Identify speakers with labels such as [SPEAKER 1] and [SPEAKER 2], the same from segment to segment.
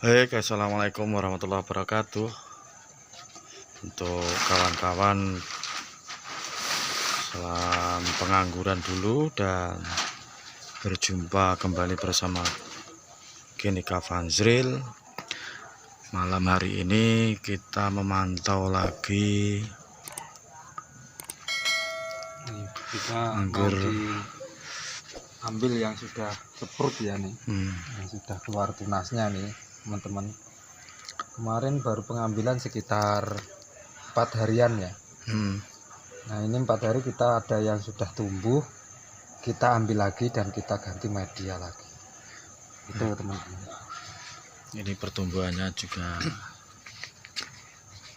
[SPEAKER 1] Baik, assalamualaikum warahmatullahi wabarakatuh. Untuk kawan-kawan, salam pengangguran dulu dan berjumpa kembali bersama Genika Fanzril. Malam hari ini kita memantau lagi
[SPEAKER 2] kita
[SPEAKER 1] anggur
[SPEAKER 2] ambil yang sudah seprut ya nih, yang sudah keluar tunasnya nih teman-teman. Kemarin baru pengambilan sekitar 4 harian ya. Nah ini 4 hari kita ada yang sudah tumbuh, kita ambil lagi dan kita ganti media lagi. Itu teman-teman.
[SPEAKER 1] Ini pertumbuhannya juga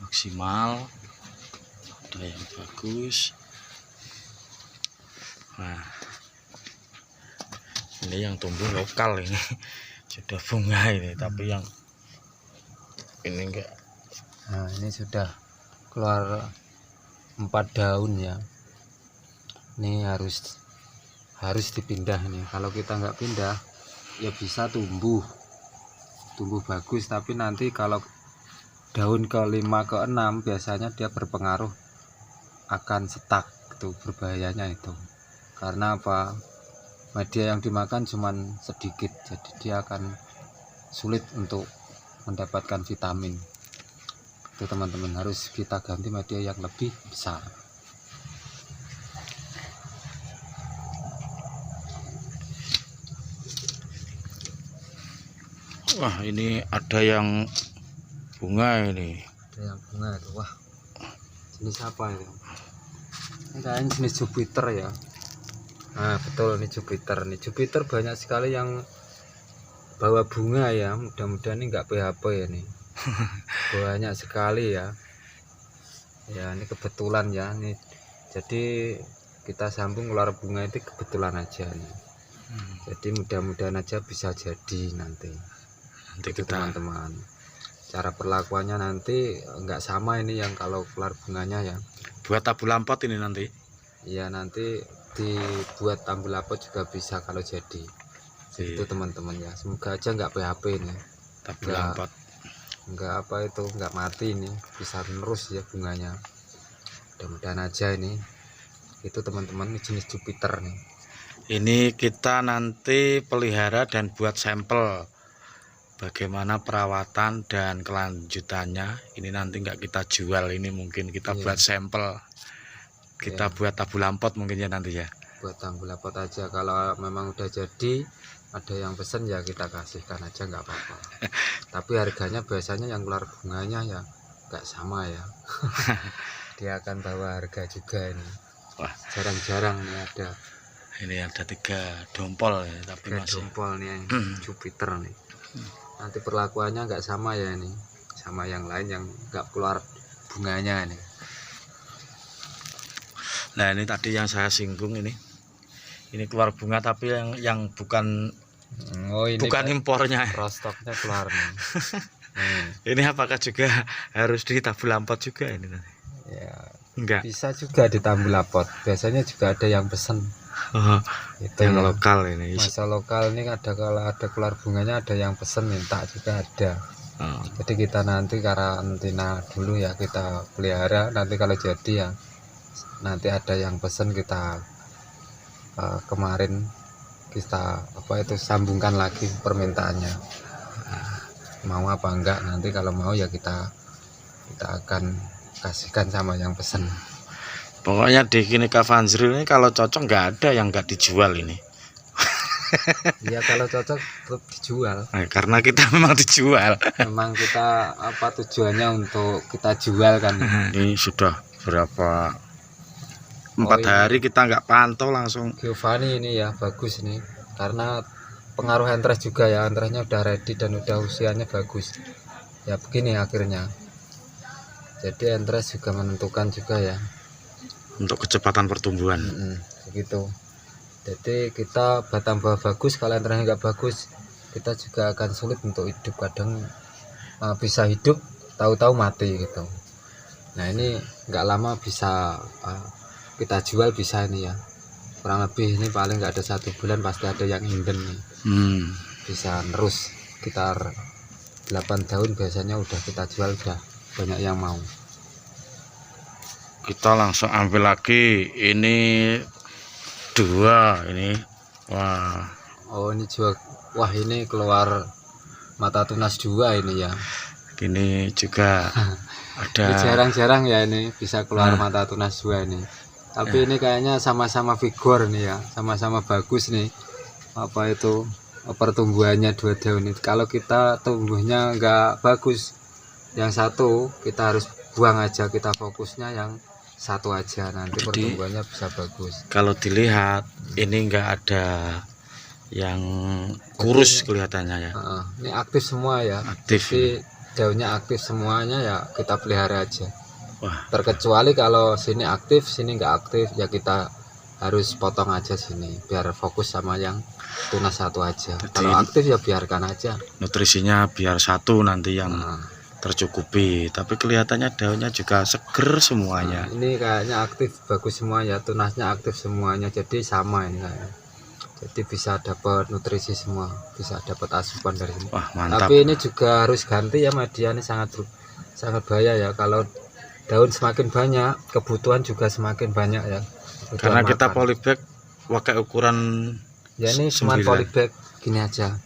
[SPEAKER 1] maksimal, ada yang bagus. Nah, ini yang tumbuh lokal ini sudah bunga ini, tapi yang ini enggak.
[SPEAKER 2] Nah ini sudah keluar 4 daun ya. Ini harus dipindah nih. Kalau kita nggak pindah ya bisa tumbuh bagus, tapi nanti kalau daun ke-5 ke-6 biasanya dia berpengaruh akan setak. Itu berbahayanya itu. Karena apa? Media yang dimakan cuman sedikit, jadi dia akan sulit untuk mendapatkan vitamin. Itu teman-teman, harus kita ganti media yang lebih besar.
[SPEAKER 1] Wah, ini ada yang bunga ini.
[SPEAKER 2] Ada yang bunga itu, wah. Jenis apa itu? Ini kayaknya jenis Jupiter ya. Nah betul, ini Jupiter. Nih Jupiter banyak sekali yang bawa bunga ya. Mudah-mudahan ini enggak PHP ya nih. Banyak sekali ya. Ya ini kebetulan ya nih. Jadi kita sambung keluar bunga itu kebetulan aja nih. Jadi mudah-mudahan aja bisa jadi nanti itu teman-teman. Cara perlakuannya nanti enggak sama ini yang kalau keluar bunganya ya.
[SPEAKER 1] Buat tabu lampot ini nanti.
[SPEAKER 2] Iya nanti dibuat tambul lapot juga bisa kalau jadi. Itu teman-teman ya. Semoga aja enggak PHP ini.
[SPEAKER 1] Tabu lampot.
[SPEAKER 2] Enggak apa itu, enggak mati ini. Bisa terus ya bunganya. Mudah-mudahan aja ini. Itu teman-teman jenis Jupiter nih.
[SPEAKER 1] Ini kita nanti pelihara dan buat sampel bagaimana perawatan dan kelanjutannya. Ini nanti enggak kita jual, ini mungkin kita buat sampel. Kita buat tabu lampot mungkin ya nanti ya.
[SPEAKER 2] Buat tambul lapot aja. Kalau memang udah jadi, ada yang pesen ya kita kasihkan aja, nggak apa-apa. Tapi harganya biasanya yang keluar bunganya ya nggak sama ya. Dia akan bawa harga juga ini.
[SPEAKER 1] Wah,
[SPEAKER 2] jarang-jarang nih ada.
[SPEAKER 1] Ini ada 3 dompol ya, tapi masih
[SPEAKER 2] dompol nih Jupiter nih. Nanti perlakuannya nggak sama ya ini, sama yang lain yang nggak keluar bunganya ini.
[SPEAKER 1] Nah ini tadi yang saya singgung ini keluar bunga tapi yang bukan bukan impornya.
[SPEAKER 2] Rostoknya keluar nih.
[SPEAKER 1] Ini apakah juga harus di tabu lampot juga ini nanti?
[SPEAKER 2] Ya,
[SPEAKER 1] enggak.
[SPEAKER 2] Bisa juga di tambul lapot. Biasanya juga ada yang pesen. Itu
[SPEAKER 1] yang
[SPEAKER 2] ya.
[SPEAKER 1] Lokal ini.
[SPEAKER 2] Masa lokal ini ada, kalau ada keluar bunganya ada yang pesen minta juga ada. Jadi kita nanti karantina dulu ya, kita pelihara. Nanti kalau jadi ya nanti ada yang pesen kita kemarin kita sambungkan lagi permintaannya. Mau apa enggak, nanti kalau mau ya kita akan kasihkan sama yang pesen.
[SPEAKER 1] Pokoknya di Genika Fanzril ini kalau cocok nggak ada yang nggak dijual ini.
[SPEAKER 2] Ya kalau cocok tetap dijual.
[SPEAKER 1] Nah, karena kita memang dijual.
[SPEAKER 2] Memang kita tujuannya untuk kita jual kan.
[SPEAKER 1] Ini sudah berapa 4 hari kita nggak pantau langsung.
[SPEAKER 2] Giovanni ini ya bagus nih, karena pengaruh entres juga ya. Entresnya udah ready dan udah usianya bagus ya. Begini akhirnya, jadi entres juga menentukan juga ya
[SPEAKER 1] untuk kecepatan pertumbuhan.
[SPEAKER 2] Begitu. Jadi kita batang bawah bagus, kalau entresnya nggak bagus kita juga akan sulit untuk hidup. Kadang bisa hidup tahu-tahu mati gitu. Nah ini nggak lama bisa kita jual bisa ini ya. kurang lebih ini paling nggak ada 1 bulan pasti ada yang inden nih. Bisa terus sekitar 8 daun biasanya udah kita jual, udah banyak yang mau.
[SPEAKER 1] Kita langsung ambil lagi, ini 2 ini. Wah,
[SPEAKER 2] Oh ini juga, wah ini keluar mata tunas 2 ini ya.
[SPEAKER 1] ini juga ada.
[SPEAKER 2] Ini jarang-jarang ya ini bisa keluar
[SPEAKER 1] Nah.
[SPEAKER 2] mata tunas 2 ini. Tapi ini kayaknya sama-sama vigor nih ya, sama-sama bagus nih. Apa itu pertumbuhannya 2 daun ini. Kalau kita tumbuhnya nggak bagus, yang satu kita harus buang aja, kita fokusnya yang satu aja, nanti
[SPEAKER 1] Jadi,
[SPEAKER 2] pertumbuhannya bisa bagus.
[SPEAKER 1] kalau dilihat ini enggak ada yang kurus kelihatannya ya.
[SPEAKER 2] Ini aktif semua ya.
[SPEAKER 1] Aktif.
[SPEAKER 2] Jadi daunnya aktif semuanya ya, kita pelihara aja.
[SPEAKER 1] Wah,
[SPEAKER 2] Terkecuali kalau sini aktif, sini nggak aktif, ya kita harus potong aja sini biar fokus sama yang tunas satu aja.
[SPEAKER 1] Jadi,
[SPEAKER 2] Kalau aktif ya biarkan aja.
[SPEAKER 1] nutrisinya biar satu nanti yang
[SPEAKER 2] Nah,
[SPEAKER 1] tercukupi. Tapi kelihatannya daunnya juga seger semuanya.
[SPEAKER 2] ini kayaknya aktif bagus semua ya, tunasnya aktif semuanya, jadi sama ini kayaknya. Jadi bisa dapat nutrisi semua, bisa dapat asupan dari sini.
[SPEAKER 1] Wah, mantap.
[SPEAKER 2] Tapi ini juga harus ganti ya media, ini sangat bahaya ya. Kalau daun semakin banyak, kebutuhan juga semakin banyak ya. Kebutuhan
[SPEAKER 1] Karena kita
[SPEAKER 2] makan.
[SPEAKER 1] polybag pakai ukuran
[SPEAKER 2] Ya ini cuma
[SPEAKER 1] 9.
[SPEAKER 2] polybag gini aja,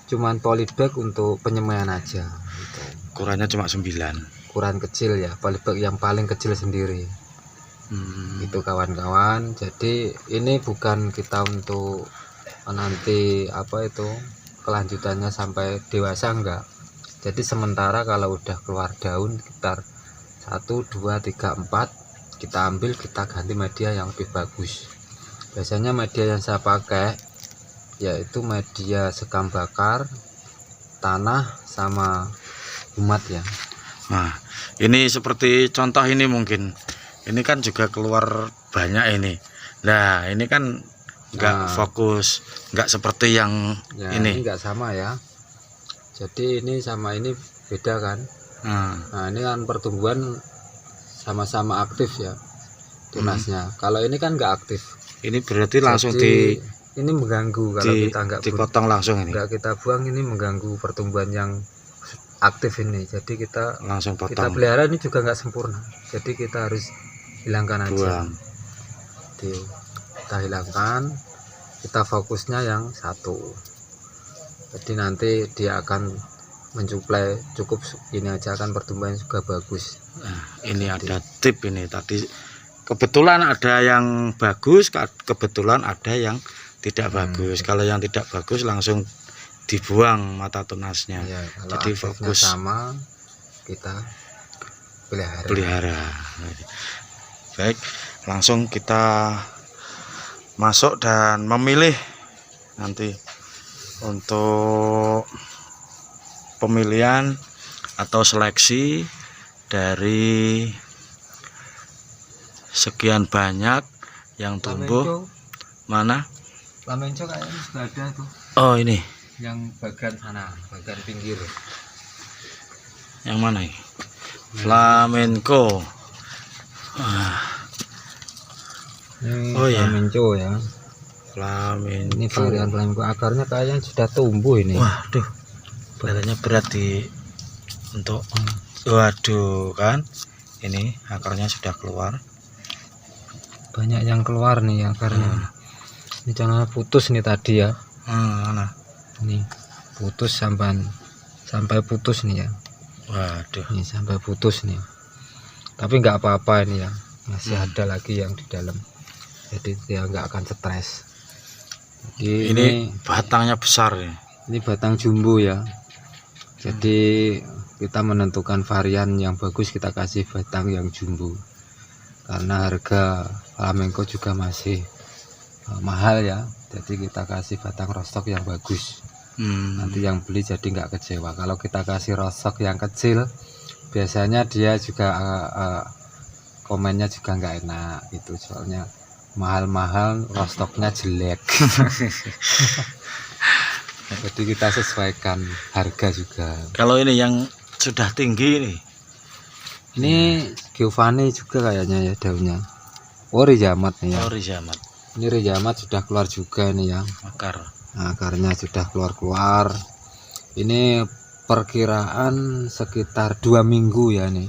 [SPEAKER 2] cuman polybag untuk penyemaian aja gitu.
[SPEAKER 1] Ukurannya cuma 9.
[SPEAKER 2] Ukuran kecil ya, polybag yang paling kecil sendiri. Itu kawan-kawan. Jadi ini bukan kita untuk nanti apa itu kelanjutannya sampai dewasa, enggak. Jadi sementara kalau udah keluar daun sekitar 1, 2, 3, 4 kita ambil, kita ganti media yang lebih bagus. Biasanya media yang saya pakai yaitu media sekam bakar, tanah, sama humat ya.
[SPEAKER 1] Nah, ini seperti contoh ini mungkin. Ini kan juga keluar banyak ini. Nah, ini kan nggak fokus, nggak seperti yang
[SPEAKER 2] Ya,
[SPEAKER 1] ini.
[SPEAKER 2] enggak sama ya. Jadi ini sama ini beda kan. Nah, ini kan pertumbuhan sama-sama aktif ya tunasnya. Kalau ini kan nggak aktif.
[SPEAKER 1] Ini berarti langsung
[SPEAKER 2] Jadi, ini mengganggu kalau kita nggak
[SPEAKER 1] dipotong langsung ini.
[SPEAKER 2] nggak kita buang, ini mengganggu pertumbuhan yang aktif ini. Jadi kita
[SPEAKER 1] Langsung
[SPEAKER 2] kita
[SPEAKER 1] potong.
[SPEAKER 2] pelihara ini juga nggak sempurna. Jadi kita harus hilangkan aja.
[SPEAKER 1] Buang.
[SPEAKER 2] Kita hilangkan, kita fokusnya yang satu. Jadi nanti dia akan mensuplai cukup ini aja, akan pertumbuhan juga bagus.
[SPEAKER 1] Nah, ini ada tip ini tadi. Kebetulan ada yang bagus, kebetulan ada yang tidak bagus. Kalau yang tidak bagus langsung dibuang mata tunasnya.
[SPEAKER 2] Ya, kalau
[SPEAKER 1] Jadi
[SPEAKER 2] aktifnya
[SPEAKER 1] fokus
[SPEAKER 2] sama, kita pelihara.
[SPEAKER 1] pelihara. Baik, langsung kita masuk dan memilih nanti untuk pemilihan atau seleksi dari sekian banyak yang tumbuh. Mana?
[SPEAKER 2] Flamenco kayaknya sudah ada tuh,
[SPEAKER 1] Oh, ini
[SPEAKER 2] yang bagian sana, bagian pinggir.
[SPEAKER 1] yang mana ini? Flamenco.
[SPEAKER 2] Ini
[SPEAKER 1] Oh, ya.
[SPEAKER 2] flamenco ya.
[SPEAKER 1] Flamenco.
[SPEAKER 2] Ini varian flamenco, akarnya kayaknya sudah tumbuh ini.
[SPEAKER 1] Waduh, kelihatannya berat untuk. Waduh, kan ini akarnya sudah keluar.
[SPEAKER 2] Banyak yang keluar nih akarnya. Ini contohnya putus nih tadi ya.
[SPEAKER 1] Mana?
[SPEAKER 2] Ini putus sampai putus nih ya.
[SPEAKER 1] Waduh.
[SPEAKER 2] Ini sampai putus nih. Tapi nggak apa-apa ini ya. Masih ada lagi yang di dalam. Jadi dia nggak akan stres. Jadi
[SPEAKER 1] Ini batangnya besar ya.
[SPEAKER 2] ini batang jumbo ya. Jadi kita menentukan varian yang bagus, kita kasih batang yang jumbo. Karena harga flamenco juga masih mahal ya. Jadi kita kasih batang rostok yang bagus. Nanti yang beli jadi nggak kecewa. Kalau kita kasih rostok yang kecil, biasanya dia juga komennya juga nggak enak gitu, soalnya mahal-mahal rostoknya jelek. Jadi kita sesuaikan harga juga.
[SPEAKER 1] Kalau ini yang sudah tinggi
[SPEAKER 2] Ini Giovanni juga kayaknya ya daunnya. Oh, Rizamat nih ya.
[SPEAKER 1] Oh, Rizamat.
[SPEAKER 2] Ini Rizamat sudah keluar juga nih ya.
[SPEAKER 1] Akar.
[SPEAKER 2] Nah, akarnya sudah keluar. Ini perkiraan sekitar 2 minggu ya nih.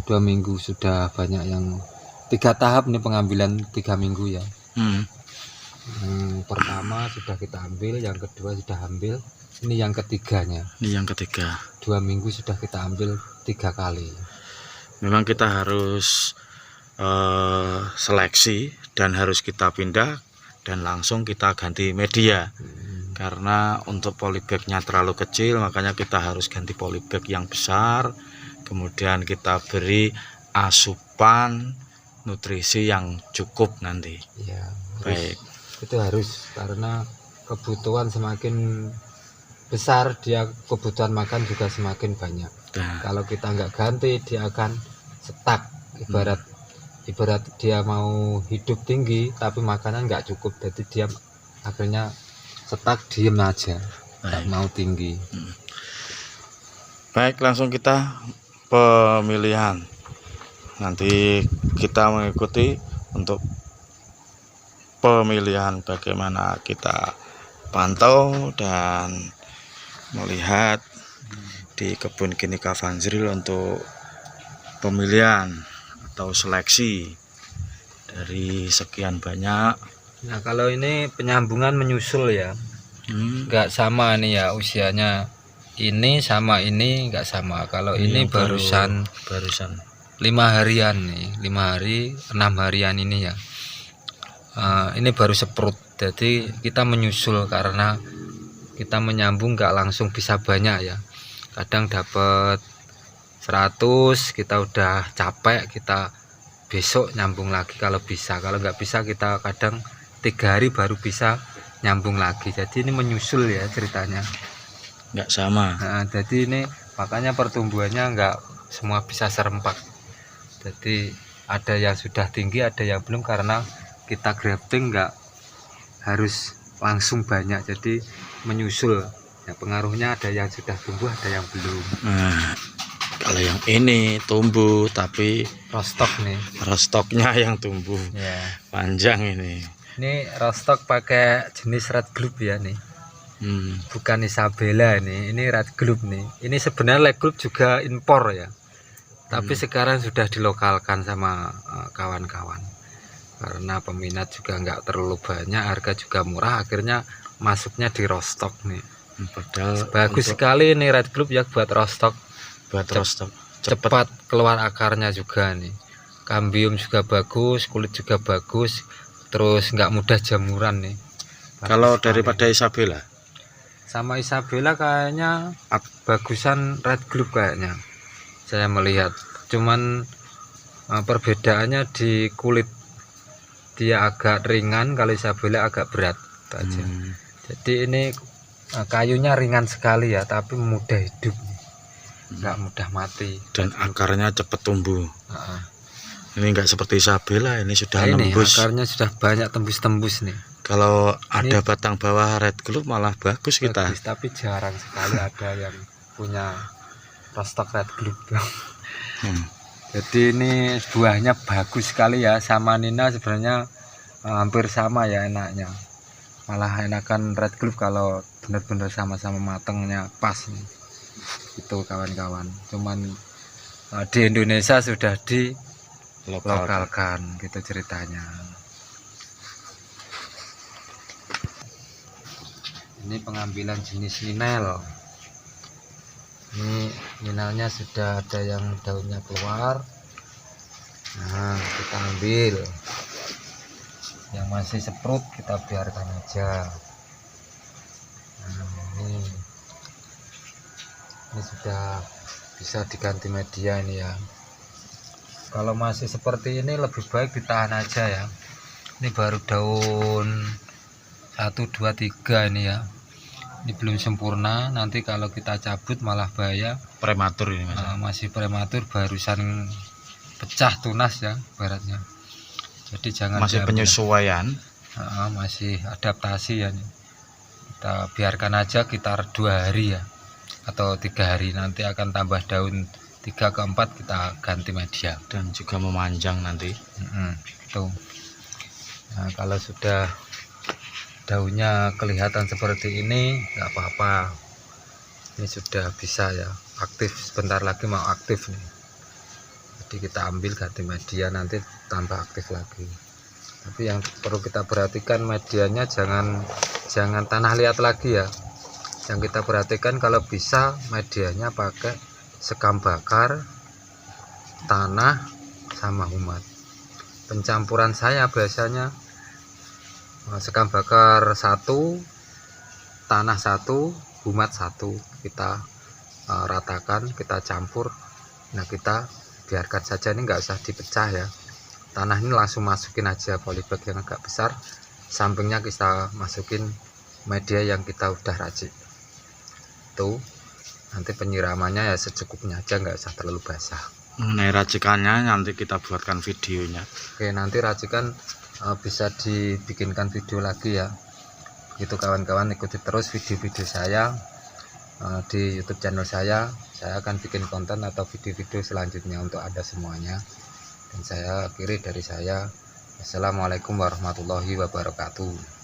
[SPEAKER 2] 2 minggu sudah banyak yang 3 tahap nih pengambilan 3 minggu ya. Yang pertama sudah kita ambil, yang kedua sudah ambil, ini yang ketiganya.
[SPEAKER 1] Ini yang ketiga.
[SPEAKER 2] 2 minggu sudah kita ambil 3 kali.
[SPEAKER 1] Memang kita harus seleksi dan harus kita pindah dan langsung kita ganti media. Karena untuk polybagnya terlalu kecil, makanya kita harus ganti polybag yang besar. Kemudian kita beri asupan nutrisi yang cukup nanti.
[SPEAKER 2] Ya,
[SPEAKER 1] Baik.
[SPEAKER 2] Itu harus, karena kebutuhan semakin besar, dia kebutuhan makan juga semakin banyak.
[SPEAKER 1] Nah,
[SPEAKER 2] Kalau kita nggak ganti, dia akan stuck. Ibarat dia mau hidup tinggi tapi makanan nggak cukup, jadi dia akhirnya stuck, diem aja, nggak
[SPEAKER 1] baik.
[SPEAKER 2] mau tinggi.
[SPEAKER 1] Baik, langsung kita pemilihan. Nanti kita mengikuti untuk pemilihan bagaimana kita pantau dan melihat di kebun Kinika Fanzril untuk pemilihan atau seleksi dari sekian banyak.
[SPEAKER 2] Nah, kalau ini penyambungan menyusul ya, nggak sama nih ya usianya. Ini sama ini nggak sama. Kalau ini
[SPEAKER 1] yang
[SPEAKER 2] barusan 5 harian nih, 5 hari 6 harian ini ya. Ini baru seprut, jadi kita menyusul karena kita menyambung nggak langsung bisa banyak ya. Kadang dapat 100, kita udah capek, kita besok nyambung lagi kalau bisa. Kalau nggak bisa kita kadang 3 hari baru bisa nyambung lagi. Jadi ini menyusul ya ceritanya,
[SPEAKER 1] nggak sama.
[SPEAKER 2] nah, jadi ini makanya pertumbuhannya nggak semua bisa serempak. Jadi ada yang sudah tinggi, ada yang belum, karena kita grafting nggak harus langsung banyak, jadi menyusul ya. Pengaruhnya ada yang sudah tumbuh, ada yang belum.
[SPEAKER 1] Nah, kalau yang ini tumbuh tapi
[SPEAKER 2] Rostock nih
[SPEAKER 1] rostoknya yang tumbuh
[SPEAKER 2] ya.
[SPEAKER 1] panjang ini.
[SPEAKER 2] Ini rostock pakai jenis red globe ya nih, bukan Isabella nih. Ini red globe nih. Ini sebenarnya red globe juga impor ya, tapi sekarang sudah dilokalkan sama kawan-kawan karena peminat juga nggak terlalu banyak, harga juga murah, akhirnya masuknya di rostock nih.
[SPEAKER 1] Padahal
[SPEAKER 2] Bagus sekali ini red globe ya buat rostock,
[SPEAKER 1] buat rostok
[SPEAKER 2] cepat keluar akarnya juga nih. Kambium juga bagus, kulit juga bagus, terus nggak mudah jamuran nih. Bagus
[SPEAKER 1] kalau
[SPEAKER 2] sekali.
[SPEAKER 1] daripada Isabella
[SPEAKER 2] Sama Isabella kayaknya bagusan red globe kayaknya, saya melihat. Cuman perbedaannya di kulit, dia agak ringan, kalau Isabella agak berat itu aja. Jadi ini kayunya ringan sekali ya, tapi mudah hidup, nggak mudah mati
[SPEAKER 1] dan akarnya cepat tumbuh. Ini enggak seperti Isabella, ini sudah
[SPEAKER 2] ini
[SPEAKER 1] nembus.
[SPEAKER 2] akarnya sudah banyak tembus-tembus nih.
[SPEAKER 1] Kalau ada batang bawah red globe malah bagus kita.
[SPEAKER 2] Bagus, tapi jarang sekali ada yang punya rostock red globe. Jadi ini buahnya bagus sekali ya, sama Nina sebenarnya hampir sama ya enaknya. Malah enakan red globe kalau benar-benar sama-sama matangnya pas nih. Itu kawan-kawan. Cuman di Indonesia sudah dilokalkan gitu ceritanya. Ini pengambilan jenis ninel. Ini ninelnya sudah ada yang daunnya keluar. Nah, kita ambil. Yang masih seprut kita biarkan aja. Nah, ini sudah bisa diganti media ini ya. Kalau masih seperti ini lebih baik ditahan aja ya. Ini baru daun 1, 2, 3 ini ya. Ini belum sempurna, nanti kalau kita cabut malah bahaya.
[SPEAKER 1] Prematur ini Mas.
[SPEAKER 2] Masih prematur, barusan pecah tunas ya baratnya. Jadi jangan
[SPEAKER 1] Masih penyesuaian.
[SPEAKER 2] Masih adaptasi ya nih. Kita biarkan aja sekitar 2 hari ya, atau 3 hari, nanti akan tambah daun 3 ke 4, kita ganti media
[SPEAKER 1] Dan juga memanjang nanti.
[SPEAKER 2] Tuh. Nah, kalau sudah daunnya kelihatan seperti ini nggak apa-apa, Ini sudah bisa ya, aktif, sebentar lagi mau aktif nih. Jadi kita ambil ganti media, nanti tambah aktif lagi. Tapi yang perlu kita perhatikan, medianya jangan tanah liat lagi ya. Yang kita perhatikan kalau bisa medianya pakai sekam bakar, tanah sama humat. Pencampuran saya biasanya sekam bakar 1, tanah 1, humat 1, kita ratakan, kita campur. Nah, kita biarkan saja, ini nggak usah dipecah ya. Tanah ini langsung masukin aja polybag yang agak besar, sampingnya kita masukin media yang kita udah racik. Tuh, nanti penyiramannya ya secukupnya aja, nggak usah terlalu basah.
[SPEAKER 1] Mengenai racikannya nanti kita buatkan videonya.
[SPEAKER 2] Oke, nanti racikan bisa dibikinkan video lagi ya. Gitu kawan-kawan, ikuti terus video-video saya di YouTube channel saya. Saya akan bikin konten atau video-video selanjutnya untuk Anda semuanya. Dan saya akhiri dari saya. Assalamualaikum warahmatullahi wabarakatuh.